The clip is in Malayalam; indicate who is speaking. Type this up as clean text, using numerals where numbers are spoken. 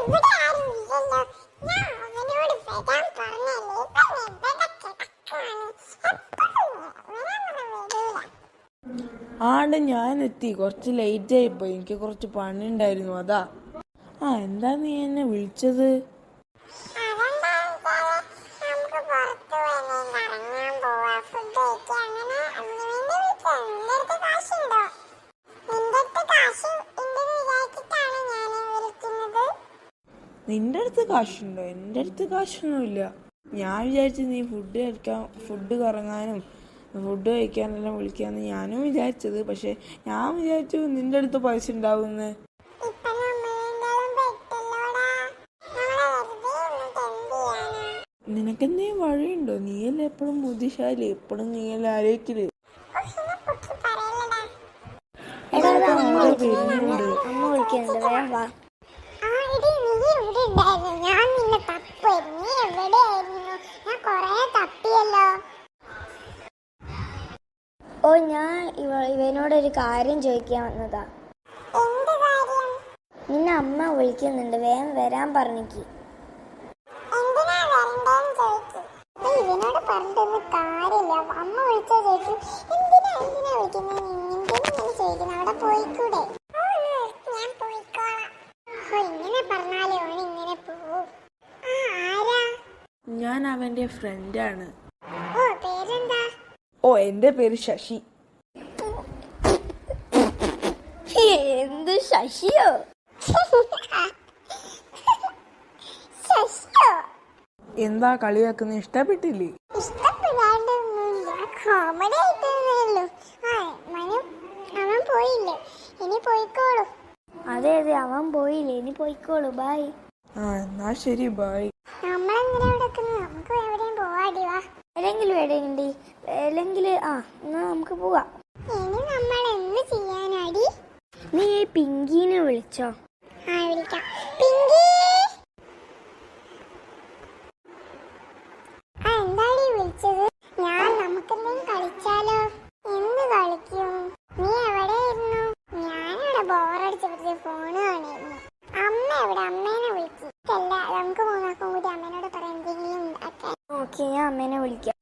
Speaker 1: ഇവിടെ ആരും ഇല്ലല്ലോ. ഞാൻ അവനോട് വരാൻ പറഞ്ഞല്ലേ. ഇവൻ എവിടെ കിടക്കാണ്? വരാൻ വരൂല.
Speaker 2: ആണ്ട് ഞാൻ എത്തി. കുറച്ച് ലേറ്റ് ആയിപ്പോയി. എനിക്ക് കുറച്ച് പണി ഉണ്ടായിരുന്നു, അതാ. എന്താ നീ എന്നെ വിളിച്ചത്? നിന്റെ അടുത്ത് കാശുണ്ടോ? എൻ്റെ അടുത്ത് കാശൊന്നുമില്ല. ഞാൻ വിചാരിച്ചു നീ ഫുഡ് കറങ്ങാനും ഫുഡ് കഴിക്കാനെല്ലാം വിളിക്കാന്ന് ഞാനും വിചാരിച്ചത്. പക്ഷെ ഞാൻ വിചാരിച്ചു നിന്റെ അടുത്ത് പൈസ ഉണ്ടാവുമെന്ന്. നിനക്കെന്തേലും വഴിയുണ്ടോ? നീയല്ലേ എപ്പോഴും ബുദ്ധിശാലി, എപ്പോഴും നീയല്ലേ ആലോചിക്കല്.
Speaker 3: അമ്മ വിളിക്കുന്നുണ്ട്, വേഗം വാ. ഓ, ഞാൻ ഇവനോടൊരു കാര്യം ചോദിക്കാൻ വന്നതാ. നിന്നെ അമ്മ വിളിക്കുന്നുണ്ട്, വേഗം വരാൻ പറഞ്ഞിക്ക്.
Speaker 1: ഇവനോട് പറഞ്ഞിട്ടൊന്നും കാര്യമില്ല. അമ്മ വിളിച്ചാ ചോദിക്കും എന്തിനാ വിളിക്കുന്നത്, എന്തിനാ ചോദിക്കുന്നത്, അവിടെ പോയിക്കൂടെ? ഞാൻ പോയിക്കോളാം. ഇങ്ങനെ പറഞ്ഞാലേ ഓൻ ഇങ്ങനെ പോവും. ആരാ?
Speaker 2: ഞാൻ അവന്റെ ഫ്രണ്ടാണ്.
Speaker 1: ഓ, പേരെന്താ?
Speaker 2: ഓ, എന്റെ പേര് ശശി.
Speaker 3: എന്ത് ശശിയോ?
Speaker 1: ശശിയോ?
Speaker 2: എന്താ കളിയാക്കുന്ന? ഇഷ്ടപ്പെട്ടില്ലേ?
Speaker 1: ഇഷ്ടപ്പെടാണ്ടൊന്നുമില്ല, കോമഡി ആയിട്ടേ. അവൻ പോയില്ലേ, ഇനി പോയിക്കോളൂ.
Speaker 3: അതെ അതെ, അവൻ പോയില്ലേ, ഇനി പോയിക്കോളൂ. ബൈ.
Speaker 2: എന്നാ ശരി, ബൈ.
Speaker 1: നമ്മളെന്തിനാ ഇവിടെ നിൽക്കുന്നത്? നമുക്ക് എവിടെയും പോവാടി, വാ.
Speaker 3: അല്ലെങ്കിൽ എന്നാ നമുക്ക് പോവാം.
Speaker 1: ഇനി നമ്മൾ എന്ത് ചെയ്യാനാടി?
Speaker 3: നീ ഈ പിങ്കീനെ വിളിച്ചോ?
Speaker 1: വിളിക്കാം. പിങ്കി, എന്താടി വിളിച്ചത്? നമുക്കെന്തെങ്കിലും കളിച്ചാലോ? എന്ത് കളിക്കും? നീ എവിടെയായിരുന്നു? ഞാനിവിടെ ബോറടിച്ചപ്പോ ഫോണ് കാണിയിരുന്നു. അമ്മ എവിടെ? അമ്മേനെ വിളിക്കും. നമുക്ക് മൂന്നാക്കും കൂടി അമ്മേനോട് പറയാൻ എന്തെങ്കിലും ഉണ്ടാക്കാൻ.
Speaker 3: ഓക്കെ, ഞാൻ അമ്മേനെ വിളിക്കാം.